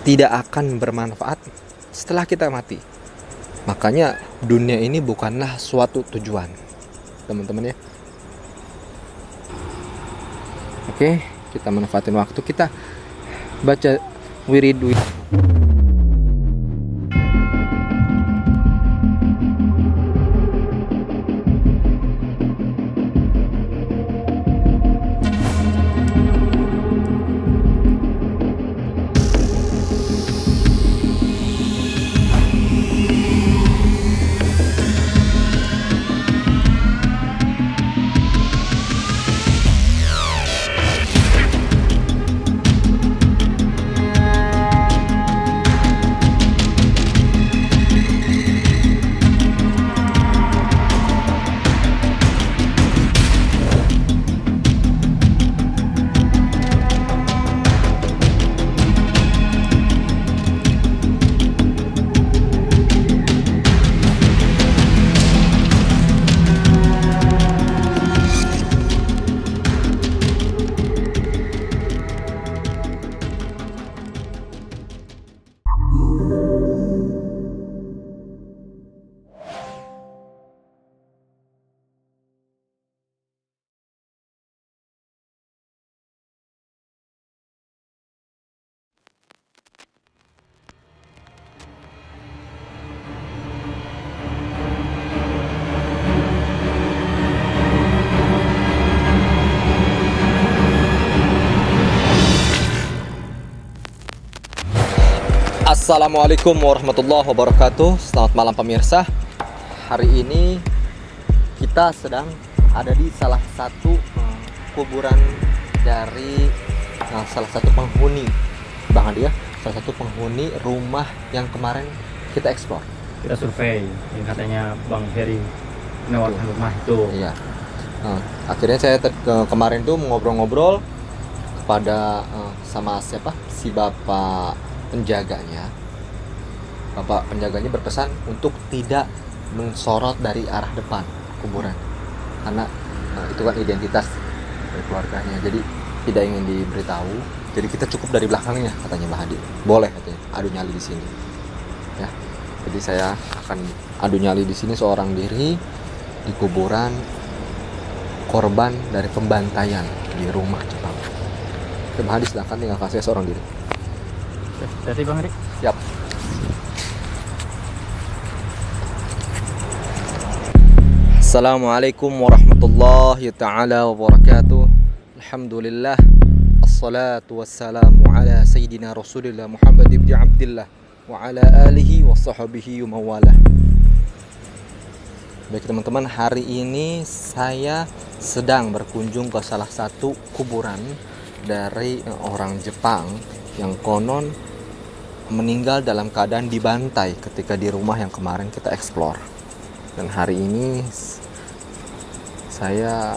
tidak akan bermanfaat setelah kita mati. Makanya dunia ini bukanlah suatu tujuan, teman-teman ya. Oke, kita manfaatin waktu, kita baca wirid. Assalamualaikum warahmatullahi wabarakatuh. Selamat malam pemirsa. Hari ini kita sedang ada di salah satu kuburan dari salah satu penghuni, Bang Adi ya, salah satu penghuni rumah yang kemarin kita eksplor. Kita survei yang katanya Bang Heri menawarkan rumah itu. Iya. Akhirnya saya kemarin tuh ngobrol-ngobrol kepada sama siapa? Si bapak penjaganya. Bapak penjaganya berpesan untuk tidak mensorot dari arah depan kuburan, karena itu kan identitas dari keluarganya, jadi tidak ingin diberitahu. Jadi kita cukup dari belakangnya, katanya Mbah Hadi. Boleh katanya adu nyali di sini. Ya. Jadi saya akan adu nyali di sini seorang diri di kuburan korban dari pembantaian di rumah Jepang. Oke, Mbah Hadi silakan, tinggal kasih seorang diri. Jadi Bang Heri. Siap. Assalamualaikum warahmatullahi ta'ala wabarakatuh. Alhamdulillah, assalatu wassalamu ala sayyidina Rasulillah Muhammad ibn Abdillah wa ala alihi wa sahbihi wa mawalah. Baik teman-teman, hari ini saya sedang berkunjung ke salah satu kuburan dari orang Jepang yang konon meninggal dalam keadaan dibantai ketika di rumah yang kemarin kita eksplor. Dan hari ini saya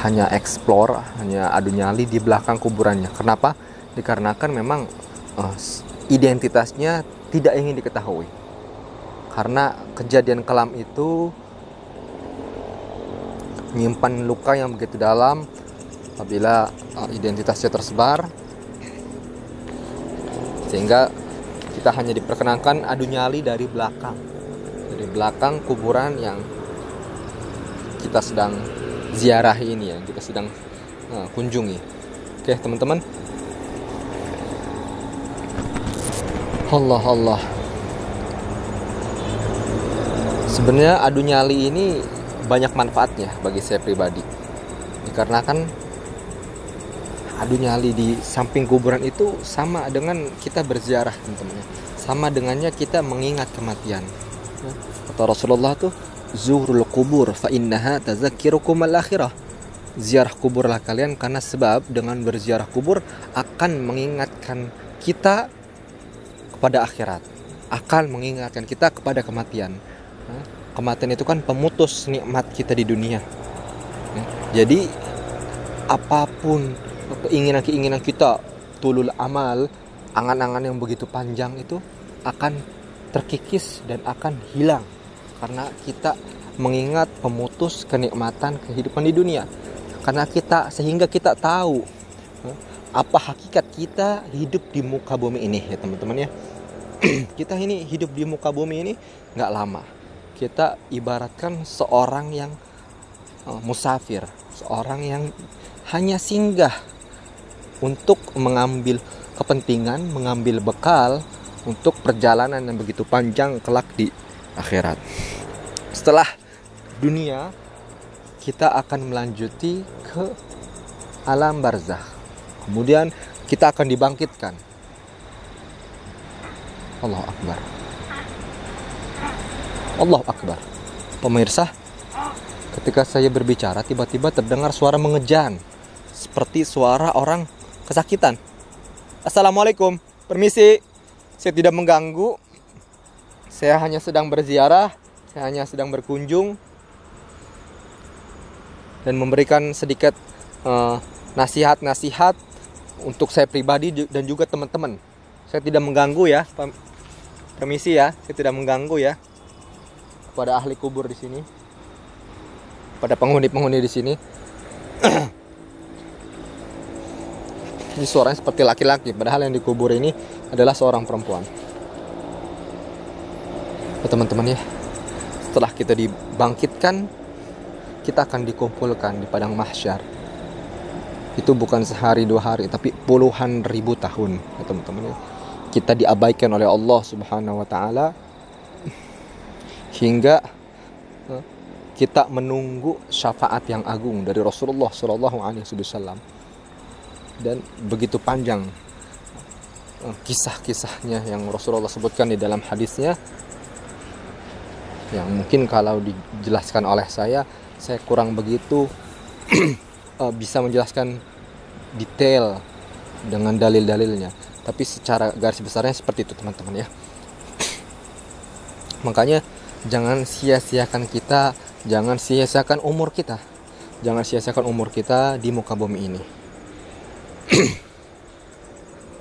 hanya eksplor, hanya adu nyali di belakang kuburannya. Kenapa? Dikarenakan memang identitasnya tidak ingin diketahui. Karena kejadian kelam itu menyimpan luka yang begitu dalam. Apabila identitasnya tersebar, sehingga kita hanya diperkenankan adu nyali dari belakang kuburan yang kita sedang ziarahi ini, yang kita sedang kunjungi. Oke teman-teman, Allah. Sebenarnya adu nyali ini banyak manfaatnya bagi saya pribadi, dikarenakan adu nyali di samping kuburan itu sama dengan kita berziarah, teman-teman. Sama dengannya kita mengingat kematian. Kata Rasulullah tuh, zuhrul kubur fa innaha tazakkirukum al-akhirah. Ziarah kuburlah kalian, karena sebab dengan berziarah kubur akan mengingatkan kita kepada akhirat, akan mengingatkan kita kepada kematian. Kematian itu kan pemutus nikmat kita di dunia. Jadi apapun keinginan kita, tulul amal, angan-angan yang begitu panjang itu akan terkikis dan akan hilang karena kita mengingat pemutus kenikmatan kehidupan di dunia. Sehingga kita tahu apa hakikat kita hidup di muka bumi ini ya teman-teman ya. Kita ini hidup di muka bumi ini nggak lama. Kita ibaratkan seorang yang musafir, seorang yang hanya singgah untuk mengambil kepentingan, mengambil bekal untuk perjalanan yang begitu panjang kelak di akhirat. Setelah dunia, kita akan melanjuti ke alam barzakh. Kemudian kita akan dibangkitkan. Allahu Akbar. Allahu Akbar. Pemirsa, ketika saya berbicara tiba-tiba terdengar suara mengejan, seperti suara orang kesakitan. Assalamualaikum, permisi, saya tidak mengganggu. Saya hanya sedang berziarah, saya hanya sedang berkunjung dan memberikan sedikit nasihat-nasihat untuk saya pribadi dan juga teman-teman. Saya tidak mengganggu ya, permisi ya, saya tidak mengganggu ya kepada ahli kubur di sini, pada penghuni-penghuni di sini. Ini suaranya seperti laki-laki, padahal yang dikubur ini adalah seorang perempuan. Teman-teman ya, setelah kita dibangkitkan, kita akan dikumpulkan di padang mahsyar. Itu bukan sehari dua hari, tapi puluhan ribu tahun ya teman-teman ya. Kita diabaikan oleh Allah Subhanahu wa taala hingga kita menunggu syafaat yang agung dari Rasulullah sallallahu alaihi wasallam. Dan begitu panjang kisah-kisahnya yang Rasulullah sebutkan di dalam hadisnya, yang mungkin kalau dijelaskan oleh saya kurang begitu bisa menjelaskan detail dengan dalil-dalilnya. Tapi secara garis besarnya seperti itu teman-teman ya. Makanya jangan sia-siakan kita, jangan sia-siakan umur kita. Jangan sia-siakan umur kita di muka bumi ini.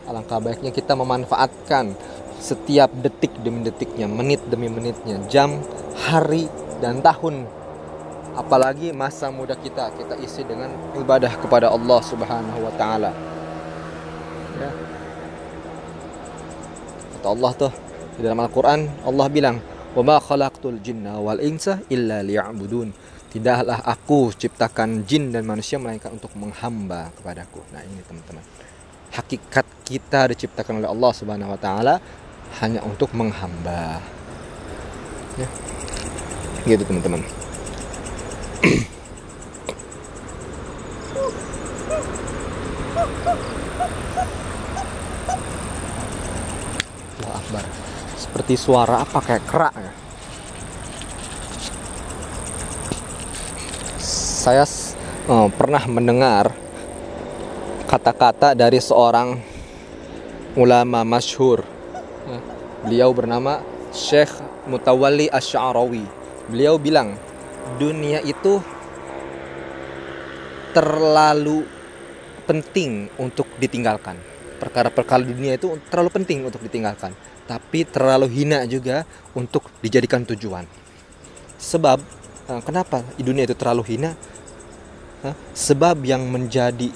Alangkah baiknya kita memanfaatkan setiap detik demi detiknya, menit demi menitnya, jam, hari, dan tahun. Apalagi masa muda kita isi dengan ibadah kepada Allah Subhanahu wa taala. Ya. Kata Allah tuh di dalam Al-Qur'an, Allah bilang, "Wa ma khalaqtul jinna wal insa illa liya'budun." Tidaklah aku ciptakan jin dan manusia melainkan untuk menghamba kepadaku. Nah ini teman-teman, hakikat kita diciptakan oleh Allah Subhanahu wa taala hanya untuk menghamba. Ya. Gitu teman-teman. Allahu Akbar. Seperti suara apa, kayak kerak ya. Saya pernah mendengar kata-kata dari seorang ulama masyhur. Beliau bernama Syekh Mutawalli Asy'arawi. Beliau bilang, dunia itu terlalu penting untuk ditinggalkan. Perkara-perkara dunia itu terlalu penting untuk ditinggalkan, tapi terlalu hina juga untuk dijadikan tujuan. Sebab kenapa dunia itu terlalu hina? Sebab yang menjadi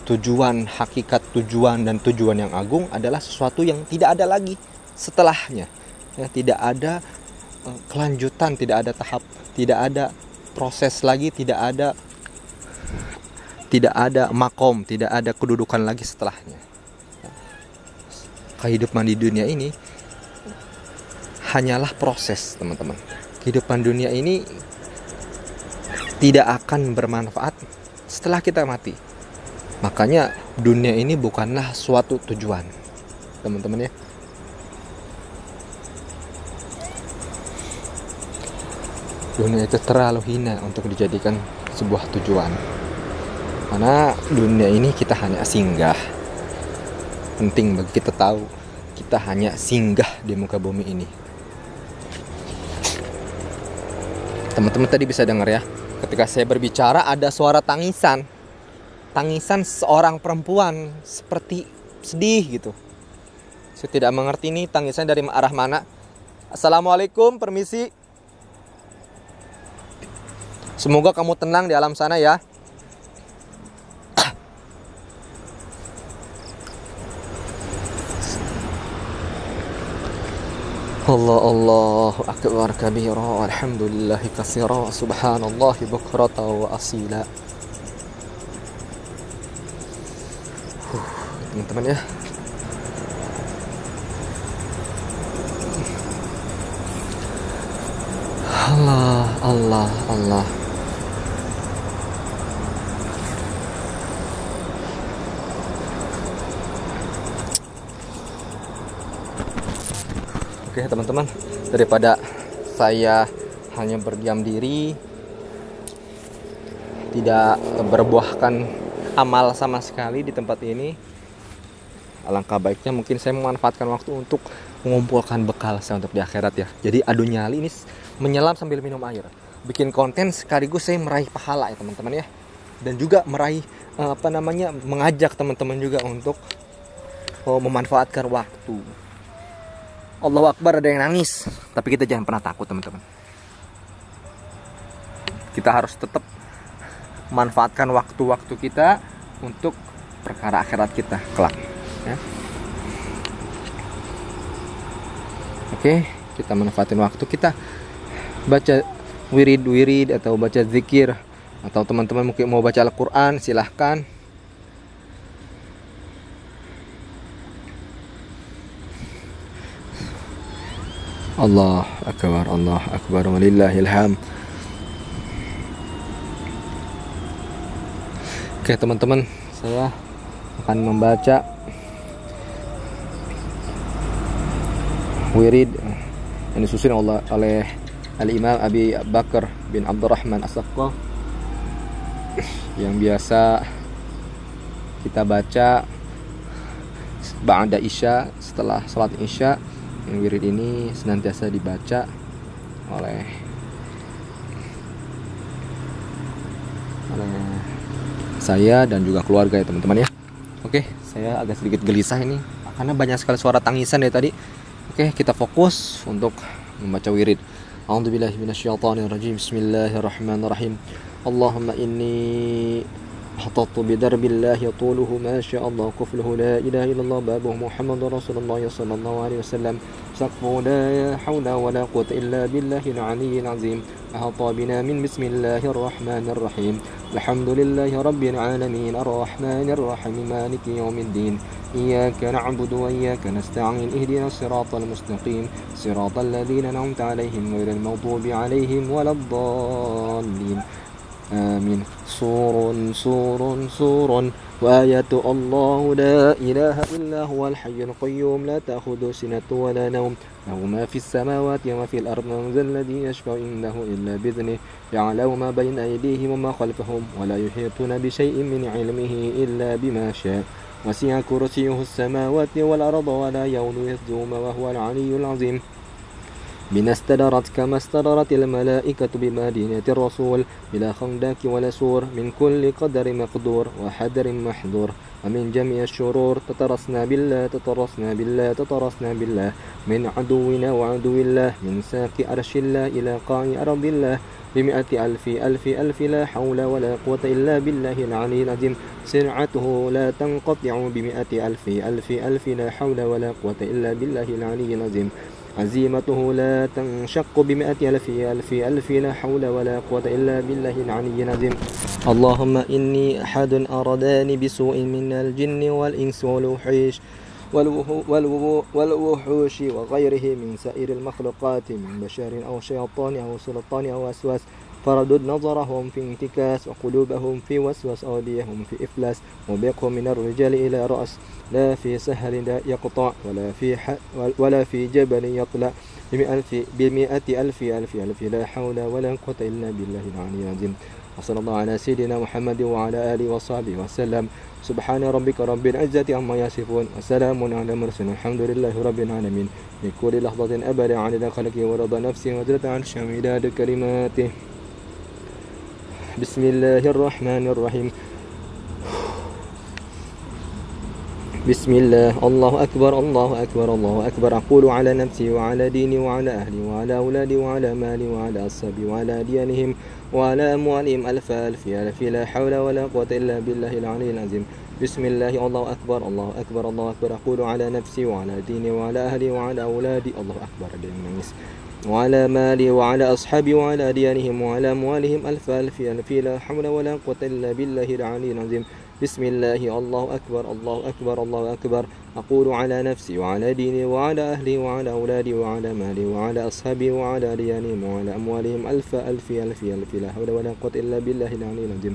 tujuan, hakikat tujuan dan tujuan yang agung adalah sesuatu yang tidak ada lagi setelahnya. Ya, tidak ada kelanjutan, tidak ada tahap, tidak ada proses lagi, tidak ada makom, tidak ada kedudukan lagi setelahnya. Kehidupan di dunia ini hanyalah proses, teman-teman. Kehidupan dunia ini tidak akan bermanfaat setelah kita mati. Makanya dunia ini bukanlah suatu tujuan, teman-teman ya. Dunia itu terlalu hina untuk dijadikan sebuah tujuan. Karena dunia ini kita hanya singgah. Penting bagi kita tahu, kita hanya singgah di muka bumi ini. Teman-teman tadi bisa dengar ya, ketika saya berbicara ada suara tangisan. Tangisan seorang perempuan seperti sedih gitu. Saya tidak mengerti ini tangisan dari arah mana. Assalamualaikum, permisi. Semoga kamu tenang di alam sana ya. Allah Allahu akbar kabira alhamdulillahi katsira subhanallahi bukrata wa asila. Teman-teman ya. Allah Allah Allah. Oke teman-teman, daripada saya hanya berdiam diri, tidak berbuahkan amal sama sekali di tempat ini, alangkah baiknya mungkin saya memanfaatkan waktu untuk mengumpulkan bekal saya untuk di akhirat ya. Jadi adu nyali ini menyelam sambil minum air, bikin konten sekaligus saya meraih pahala ya teman-teman ya, dan juga meraih mengajak teman-teman juga untuk memanfaatkan waktu. Allahu Akbar, ada yang nangis, tapi kita jangan pernah takut teman-teman. Kita harus tetap manfaatkan waktu-waktu kita untuk perkara akhirat kita kelak ya. Oke, kita manfaatin waktu kita baca wirid atau baca zikir, atau teman-teman mungkin mau baca Al-Quran, silahkan. Allah akbar walillahil hamd. Oke teman-teman, saya akan membaca wirid yang disusun oleh Al-Imam Abi Bakar bin Abdurrahman As-Saqqaf, yang biasa kita baca ba'da isya, setelah salat isya. Yang wirid ini senantiasa dibaca oleh saya dan juga keluarga ya teman-teman ya. Oke, saya agak sedikit gelisah ini karena banyak sekali suara tangisan dari tadi. Oke, kita fokus untuk membaca wirid. A'udzubillahi minasyaitonirrajim. Bismillahirrahmanirrahim. Allahumma inni حططت بدرب الله طوله ما شاء الله كفله لا إله إلا الله بابه محمد رسول الله صلى الله عليه وسلم سقفه لا حول ولا قوة إلا بالله العلي العظيم أحاط بنا من بسم الله الرحمن الرحيم الحمد لله رب العالمين الرحمن الرحيم مالك يوم الدين إياك نعبد وإياك نستعين اهدنا الصراط المستقيم صراط الذين أنعمت عليهم غير المغضوب عليهم ولا الضالين آمين. سور وآية الله لا إله إلا هو الحي القيوم لا تأخذه سنة ولا نوم له ما في السماوات وما في الأرض من ذا الذي يشفع عنده إلا بإذنه يعلم ما بين أيديهم وما خلفهم ولا يحيطون بشيء من علمه إلا بما شاء وسع كرسيه السماوات والأرض ولا يؤوده حفظهما وهو العلي العظيم بنا استدرت كما استدرت الملائكة بمدينة الرسول بلا خندق ولا سور من كل قدر مقدور وحدر محظور ومن جميع الشرور تترسنا بالله من عدونا وعدو الله من ساق عرش الله إلى قاع أرض الله بمئة ألف لا حول ولا قوة إلا بالله العلي العظيم سرعته لا تنقطع بمئة ألف لا حول ولا قوة إلا بالله العلي العظيم عزيمته لا تنشق بمئة ألف لا حول ولا قوة إلا بالله العلي العظيم اللهم إني أحد أراداني بسوء من الجن والإنس والوحوش وغيره من سائر المخلوقات من بشر أو شيطان أو سلطان أو وسواس فردد نظرهم في انتكاس وقلوبهم في وسوس أوديهم في إفلاس وبيقهم من الرجال إلى رأس لا في سهل يقطع ولا في جبل يطلع بمئة ألف لا حول ولا قوة إلا بالله العلي العظيم وصلى الله على سيدنا محمد وعلى آله وصحبه وسلم سبحان ربك رب العزة عما يصفون وسلام على المرسلين الحمد لله رب العالمين في كل لحظة أبدا عدد خلقه ورضا نفسه وزنة عرشه ومداد كلماته بسم الله الرحمن الرحيم بسم الله الله أكبر أقول على نفسي وعلى ديني وعلى أهلي وعلى أولادي وعلى مالي وعلى أصحابي وعلى ديانهم وعلى أموالهم ألف لا حول ولا قوة إلا بالله العلي العظيم Bismillah, Allahu Akbar, Allahu Akbar, Allahu Akbar. Aqulu ala nafsi wa ala dini wa ala ahli wa ala auladi. Allahu Akbar. Ada yang nangis. Wa ala mali wa ala ashabi wa ala diyanihim wa ala amwalihim alfa alfi alfi la hawla wa la quwwata illa billahi al-aliyyil azim. Bismillah, Allahu Akbar, Allahu Akbar, Allahu Akbar. Aqulu ala nafsi wa ala dini wa ala ahli wa ala auladi wa ala mali wa ala ashabi wa ala diyanihim wa ala amwalihim alfa alfi alfi alfi la hawla wa la quwwata illa billahi al-aliyyil azim.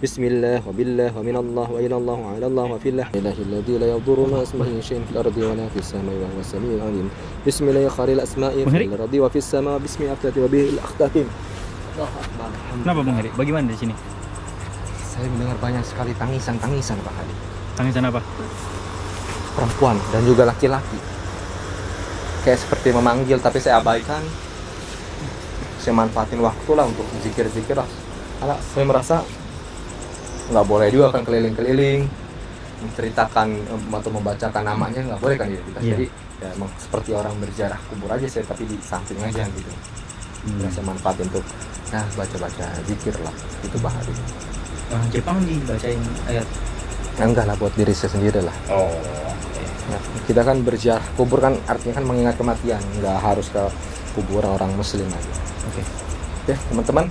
Bismillah wa billah wa minallah wa ilallah wa ala Allah wa fillah ilahilladzi la yadurru ma ismihi syai'un fil ardi wa la fis samai wa huwas samiul alim. Bismillah khairil asma'i fil ardi wa fis sama bismi aftati wa bihil akhtatim. Allahu akbar. Kenapa Bang Heri? Bagaimana di sini? Saya mendengar banyak sekali tangisan-tangisan Pak Hadi. Tangisan apa? Perempuan dan juga laki-laki. Kayak seperti memanggil tapi saya abaikan. Saya manfaatin waktu lah untuk zikir-zikir lah. Karena saya merasa nggak boleh juga kan keliling-keliling menceritakan atau membacakan namanya, nggak boleh kan ya kita. Jadi ya emang seperti orang berziarah kubur aja saya, tapi di samping aja gitu. Saya manfaatin untuk baca-baca zikir lah itu Pak Hadi. Orang Jepang dibacain ayat? Enggak lah, buat diri saya sendiri lah. Oh. Ya, kita kan berziarah kubur kan artinya kan mengingat kematian, nggak harus ke kuburan orang muslim aja. Oke. Ya teman-teman,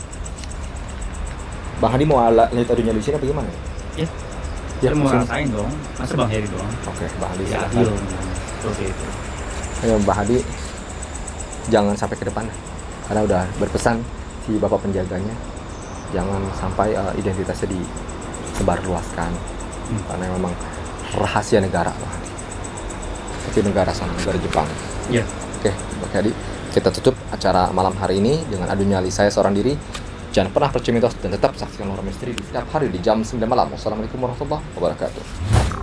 Bang Hadi mau lihat adunya di sini apa gimana? Ya. Ya, Mau langsung. rasain dong. Masa Bang Heri doang? Oke, Bang Hadi Ya, silakan. Oke itu. Ayo Bang Hadi, jangan sampai ke depan, karena udah berpesan si bapak penjaganya, jangan sampai identitasnya disebarluaskan, karena memang rahasia negara Bang Hadi. Tapi negara sana, negara Jepang. Iya. Oke, Bang Hadi, kita tutup acara malam hari ini dengan adu nyali saya seorang diri. Jangan pernah percaya mitos dan tetap saksikan Horor Misteri di setiap hari di jam 9 malam. Wassalamualaikum warahmatullahi wabarakatuh.